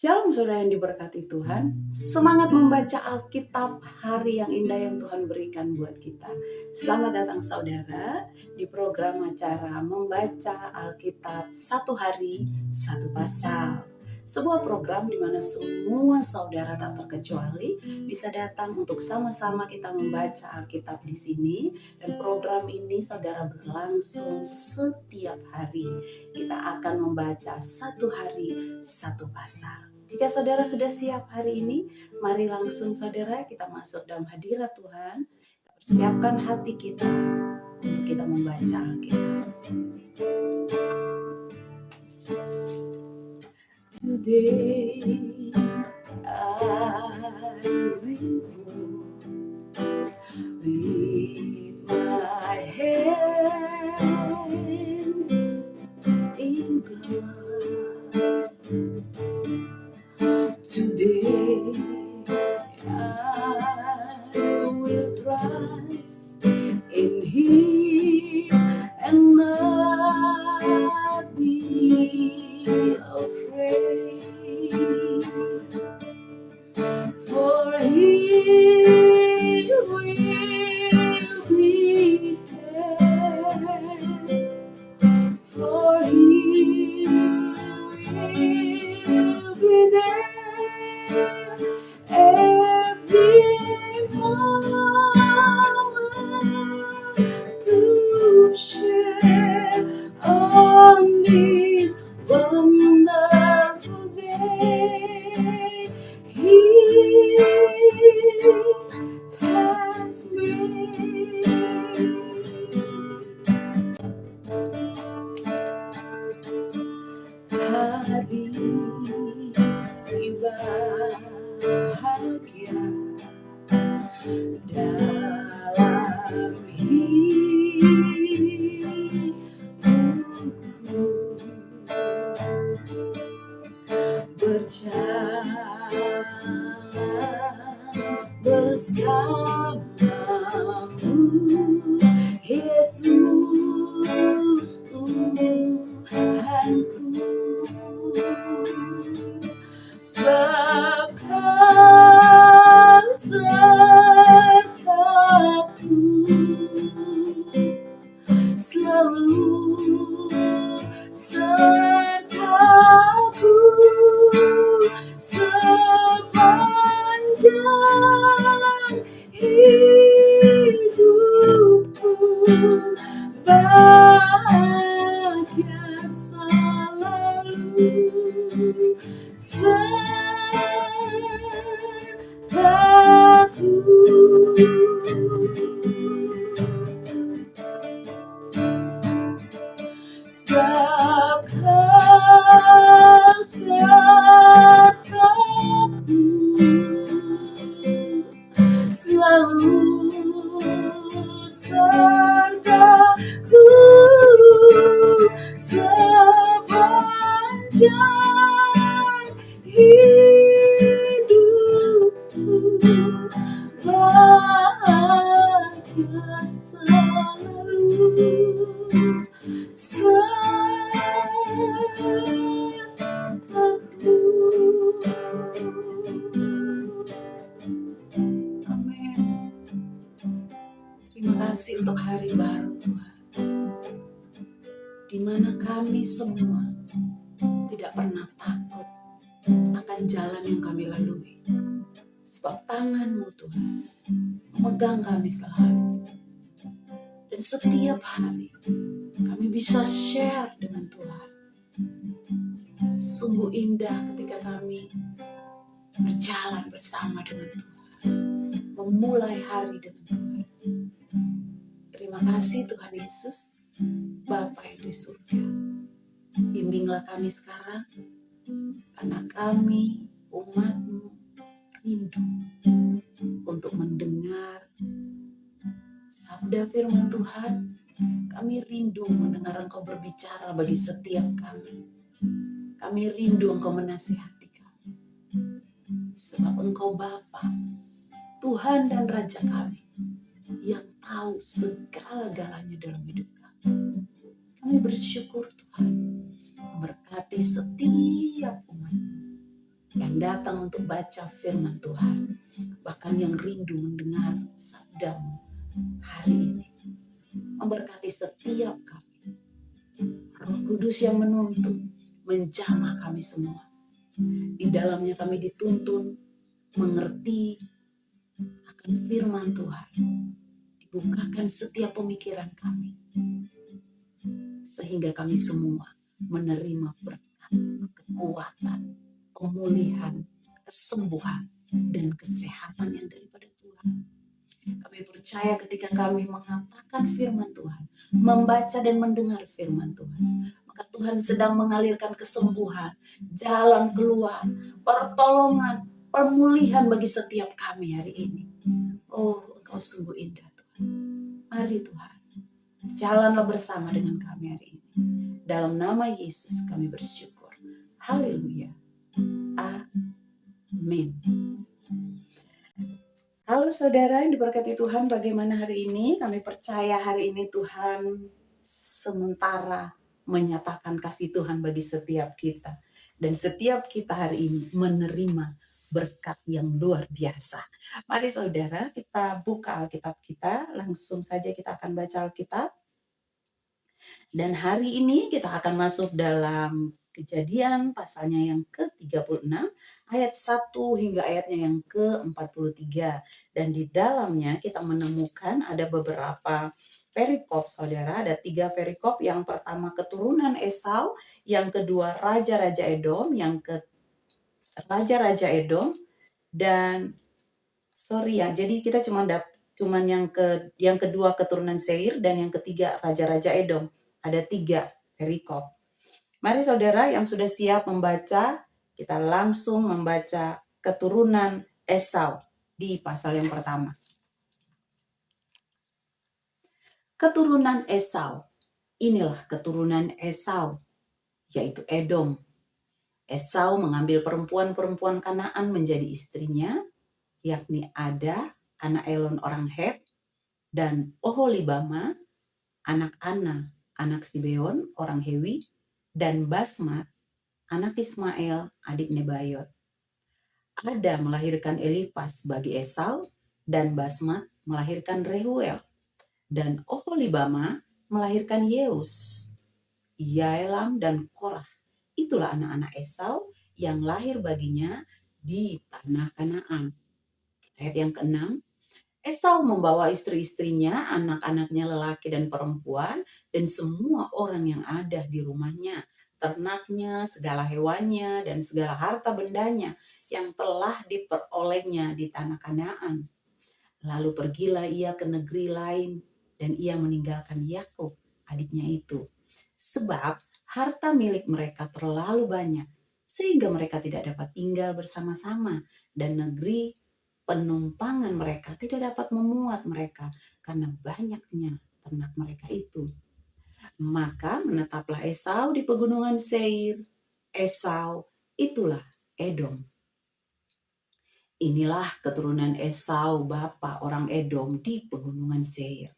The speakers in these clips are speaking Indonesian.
Shalom saudara yang diberkati Tuhan. Semangat membaca Alkitab, hari yang indah yang Tuhan berikan buat kita. Selamat datang saudara di program acara membaca Alkitab satu hari satu pasal. Sebuah program di mana semua saudara tak terkecuali bisa datang untuk sama-sama kita membaca Alkitab di sini, dan program ini saudara berlangsung setiap hari. Kita akan membaca satu hari satu pasal. Jika saudara sudah siap hari ini, mari langsung saudara kita masuk dalam hadirat Tuhan. Kita persiapkan hati kita untuk kita membaca Alkitab. Today I will go with my hands in God. Today I will trust in Him and not be afraid, for He will be there, for He will be there every moment to share on this wonderful day He has made. Hari bahagia dalam hidupku, berjalan bersamamu Yesus Tuhanku, sebab Kau sertaku, selalu sertaku sepanjang hidupku, bahagia selalu sertaku. Sebab Kau sertaku, selalu sertaku sepanjang hidupku, bahagia selalu sertaku. Amin. Terima kasih untuk hari baru Tuhan, di mana kami semua tidak pernah takut akan jalan yang kami lalui, sebab tangan-Mu Tuhan memegang kami selalu. Dan setiap hari kami bisa share dengan Tuhan. Sungguh indah ketika kami berjalan bersama dengan Tuhan, memulai hari dengan Tuhan. Terima kasih Tuhan Yesus, Bapa yang di surga. Bimbinglah kami sekarang, karena kami umat-Mu rindu untuk mendengar sabda firman Tuhan. Kami rindu mendengar Engkau berbicara bagi setiap kami. Kami rindu Engkau menasihati kami, sebab Engkau Bapa, Tuhan dan Raja kami, yang tahu segala-galanya dalam hidup kami. Kami bersyukur Tuhan, berkati setiap umat yang datang untuk baca firman Tuhan, bahkan yang rindu mendengar sabdamu hari ini. Memberkati setiap kami. Roh Kudus yang menuntun, menjamah kami semua. Di dalamnya kami dituntun mengerti akan firman Tuhan. Dibukakan setiap pemikiran kami, sehingga kami semua menerima berkat, kekuatan, pemulihan, kesembuhan, dan kesehatan yang daripada Tuhan. Kami percaya ketika kami mengatakan firman Tuhan, membaca dan mendengar firman Tuhan, maka Tuhan sedang mengalirkan kesembuhan, jalan keluar, pertolongan, pemulihan bagi setiap kami hari ini. Oh, Engkau sungguh indah Tuhan. Mari Tuhan, jalanlah bersama dengan kami hari ini. Dalam nama Yesus kami bersyukur. Haleluya. Amin. Halo saudara yang diberkati Tuhan, bagaimana hari ini? Kami percaya hari ini Tuhan sementara menyatakan kasih Tuhan bagi setiap kita. Dan setiap kita hari ini menerima berkat yang luar biasa. Mari saudara, kita buka Alkitab kita. Langsung saja kita akan baca Alkitab. Dan hari ini kita akan masuk dalam Kejadian pasalnya yang ke-36 ayat 1 hingga ayatnya yang ke-43. Dan di dalamnya kita menemukan ada beberapa perikop saudara, ada 3 perikop. Yang pertama keturunan Esau, yang kedua raja-raja Edom, raja-raja Edom, dan jadi kita cuman yang kedua keturunan Seir, dan yang ketiga raja-raja Edom. Ada 3 perikop. Mari saudara yang sudah siap membaca, kita langsung membaca keturunan Esau di pasal yang pertama. Keturunan Esau. Inilah keturunan Esau, yaitu Edom. Esau mengambil perempuan-perempuan Kanaan menjadi istrinya, yakni Ada, anak Elon orang Het, dan Oholibama, anak Ana, anak Sibeon orang Hewi, dan Basmat, anak Ismail, adik Nebayot. Ada melahirkan Elifas bagi Esau, dan Basmat melahirkan Rehuel, dan Oholibama melahirkan Yeus, Yaelam, dan Korah. Itulah anak-anak Esau yang lahir baginya di tanah Kanaan. Ayat yang ke-6, Esau membawa istri-istrinya, anak-anaknya lelaki dan perempuan, dan semua orang yang ada di rumahnya, ternaknya, segala hewannya, dan segala harta bendanya yang telah diperolehnya di tanah Kanaan. Lalu pergilah ia ke negeri lain, dan ia meninggalkan Yakub, adiknya itu. Sebab harta milik mereka terlalu banyak, sehingga mereka tidak dapat tinggal bersama-sama, dan negeri penumpangan mereka tidak dapat memuat mereka karena banyaknya ternak mereka itu. Maka menetaplah Esau di pegunungan Seir. Esau itulah Edom. Inilah keturunan Esau, bapa orang Edom di pegunungan Seir.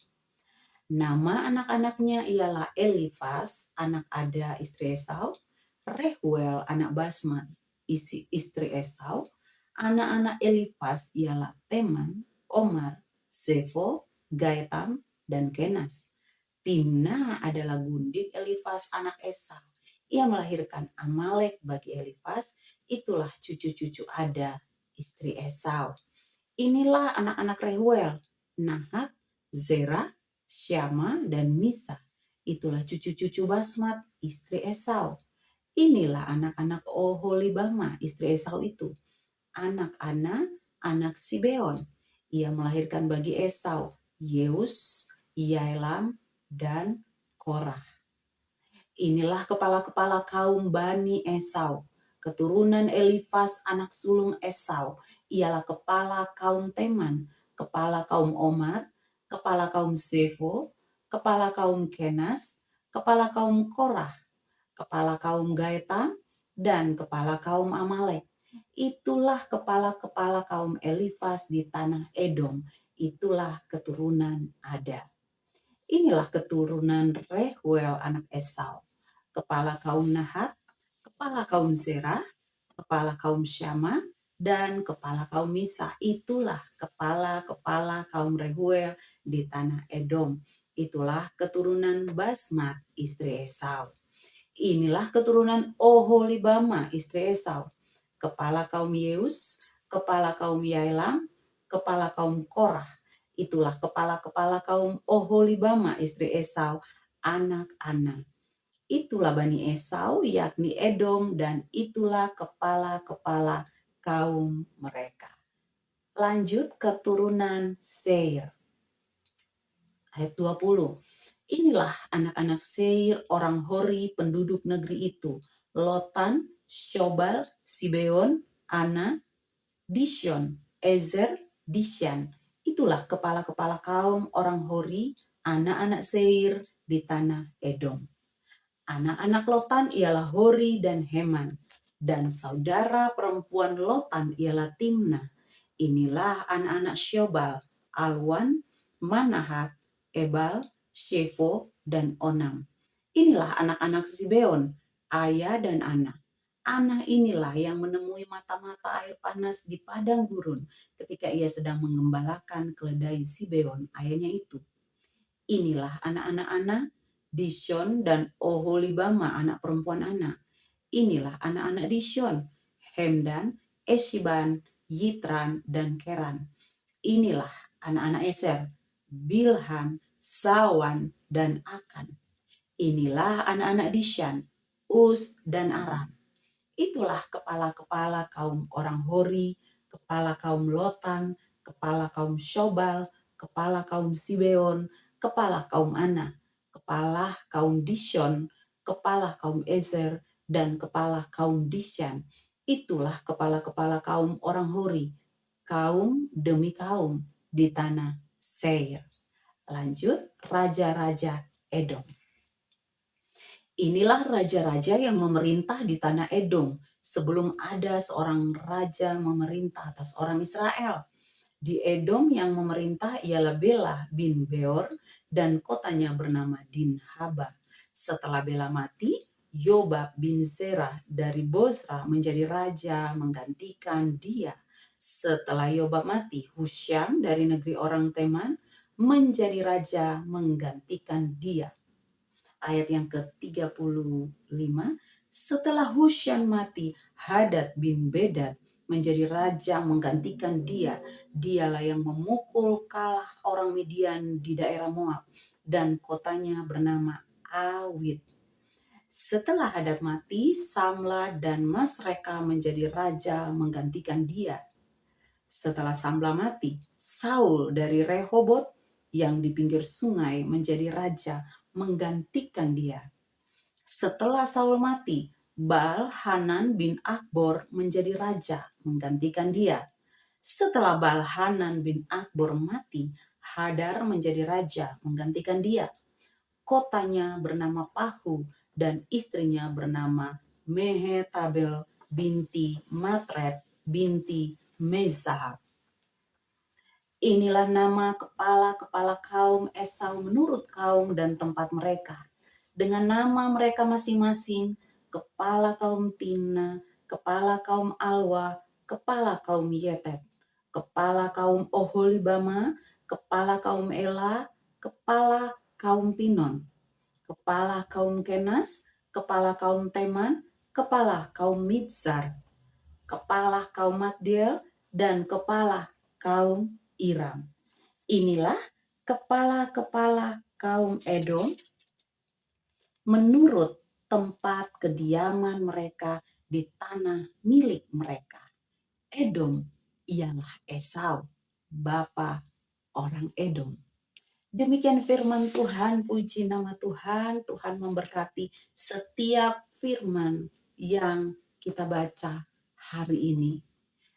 Nama anak-anaknya ialah Elifas, anak Ada istri Esau, Rehuel, anak Basmat, istri Esau. Anak-anak Elifas ialah Teman, Omar, Zefo, Gaetam, dan Kenas. Timna adalah gundik Elifas anak Esau. Ia melahirkan Amalek bagi Elifas. Itulah cucu-cucu Ada istri Esau. Inilah anak-anak Rehuel, Nahat, Zerah, Syama, dan Misa. Itulah cucu-cucu Basmat istri Esau. Inilah anak-anak Oholibama istri Esau itu. Anak Ana, anak Sibeon. Ia melahirkan bagi Esau Yeus, Yaelam, dan Korah. Inilah kepala-kepala kaum Bani Esau. Keturunan Elifas anak sulung Esau ialah kepala kaum Teman, kepala kaum Omar, kepala kaum Zefo, kepala kaum Kenas, kepala kaum Korah, kepala kaum Gaetam, dan kepala kaum Amalek. Itulah kepala-kepala kaum Elifas di tanah Edom. Itulah keturunan Ada. Inilah keturunan Rehuel anak Esau. Kepala kaum Nahat, kepala kaum Zerah, kepala kaum Syama, dan kepala kaum Misa. Itulah kepala-kepala kaum Rehuel di tanah Edom. Itulah keturunan Basmat istri Esau. Inilah keturunan Oholibama istri Esau. Kepala kaum Yeus, kepala kaum Yailam, kepala kaum Korah. Itulah kepala-kepala kaum Oholibama istri Esau, anak-anak. Itulah Bani Esau, yakni Edom, dan itulah kepala-kepala kaum mereka. Lanjut keturunan Seir. Ayat 20. Inilah anak-anak Seir, orang Hori, penduduk negeri itu. Lotan, Syobal, Sibeon, Ana, Dishon, Ezer, Dishan. Itulah kepala-kepala kaum orang Hori, anak-anak Seir di tanah Edom. Anak-anak Lotan ialah Hori dan Heman, dan saudara perempuan Lotan ialah Timna. Inilah anak-anak Syobal, Alwan, Manahat, Ebal, Shefo, dan Onam. Inilah anak-anak Zibeon, Aya dan Ana. Ana inilah yang menemui mata-mata air panas di padang gurun ketika ia sedang mengembalakan keledai Zibeon, ayahnya itu. Inilah anak-anak Ana, Dishon dan Oholibama, anak perempuan Ana. Inilah anak-anak Dishon, Hemdan, Eshiban, Yitran, dan Keran. Inilah anak-anak Eser, Bilhan, Sawan, dan Akan. Inilah anak-anak Dishan, Us, dan Aram. Itulah kepala-kepala kaum orang Hori, kepala kaum Lotan, kepala kaum Syobal, kepala kaum Sibeon, kepala kaum Ana, kepala kaum Dishon, kepala kaum Ezer, dan kepala kaum Dishan. Itulah kepala-kepala kaum orang Hori, kaum demi kaum di tanah Seir. Lanjut, raja-raja Edom. Inilah raja-raja yang memerintah di tanah Edom sebelum ada seorang raja memerintah atas orang Israel. Di Edom yang memerintah ialah Bela bin Beor dan kotanya bernama Dinhaba. Setelah Bela mati, Yobab bin Zerah dari Bozra menjadi raja menggantikan dia. Setelah Yobab mati, Husyam dari negeri orang Teman menjadi raja menggantikan dia. Ayat yang ke-35, setelah Husyam mati, Hadad bin Bedad menjadi raja menggantikan dia. Dialah yang memukul kalah orang Midian di daerah Moab dan kotanya bernama Awit. Setelah Hadad mati, Samla dan Masreka menjadi raja menggantikan dia. Setelah Samla mati, Saul dari Rehobot yang di pinggir sungai menjadi raja menggantikan dia. Setelah Saul mati, Baal-Hanan bin Akbor menjadi raja menggantikan dia. Setelah Baal-Hanan bin Akbor mati, Hadar menjadi raja menggantikan dia. Kotanya bernama Pahu dan istrinya bernama Mehetabel binti Matred binti Mezahab. Inilah nama kepala-kepala kaum Esau menurut kaum dan tempat mereka. Dengan nama mereka masing-masing, kepala kaum Timna, kepala kaum Alwa, kepala kaum Yetet, kepala kaum Oholibama, kepala kaum Ela, kepala kaum Pinon, kepala kaum Kenas, kepala kaum Teman, kepala kaum Mibzar, kepala kaum Magdiel, dan kepala kaum Iram. Inilah kepala-kepala kaum Edom menurut tempat kediaman mereka di tanah milik mereka. Edom ialah Esau, bapa orang Edom. Demikian firman Tuhan, puji nama Tuhan. Tuhan memberkati setiap firman yang kita baca hari ini.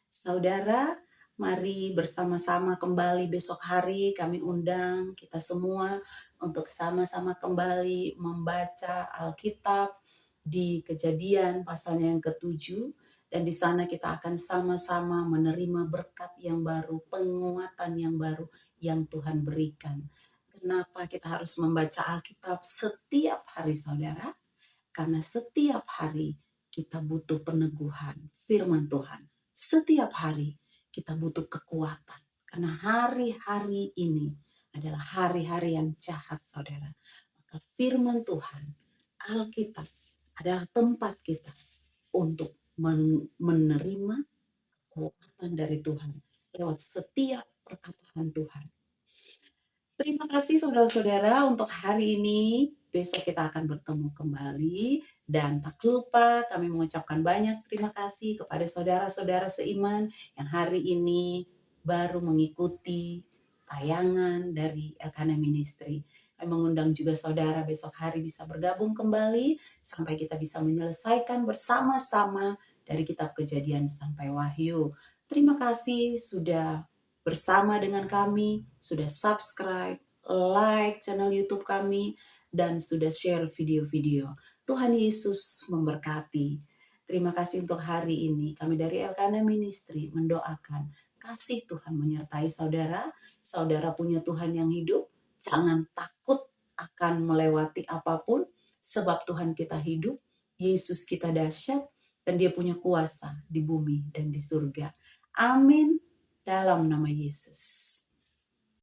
Saudara, mari bersama-sama kembali besok hari kami undang kita semua untuk sama-sama kembali membaca Alkitab di Kejadian pasalnya yang ke-7. Dan di sana kita akan sama-sama menerima berkat yang baru, penguatan yang baru yang Tuhan berikan. Kenapa kita harus membaca Alkitab setiap hari, saudara? Karena setiap hari kita butuh peneguhan firman Tuhan. Setiap hari kita butuh kekuatan. Karena hari-hari ini adalah hari-hari yang jahat, saudara. Maka firman Tuhan, Alkitab, adalah tempat kita untuk menerima kekuatan dari Tuhan lewat setiap perkataan Tuhan. Terima kasih saudara-saudara untuk hari ini. Besok kita akan bertemu kembali. Dan tak lupa kami mengucapkan banyak terima kasih kepada saudara-saudara seiman yang hari ini baru mengikuti tayangan dari Elkanah Ministry. Kami mengundang juga saudara besok hari bisa bergabung kembali sampai kita bisa menyelesaikan bersama-sama dari kitab Kejadian sampai Wahyu. Terima kasih sudah bersama dengan kami, sudah subscribe, like channel YouTube kami, dan sudah share video-video. Tuhan Yesus memberkati. Terima kasih untuk hari ini. Kami dari Elkanah Ministry mendoakan kasih Tuhan menyertai saudara. Saudara punya Tuhan yang hidup. Jangan takut akan melewati apapun, sebab Tuhan kita hidup, Yesus kita dahsyat, dan Dia punya kuasa di bumi dan di surga. Amin. Dalam nama Yesus.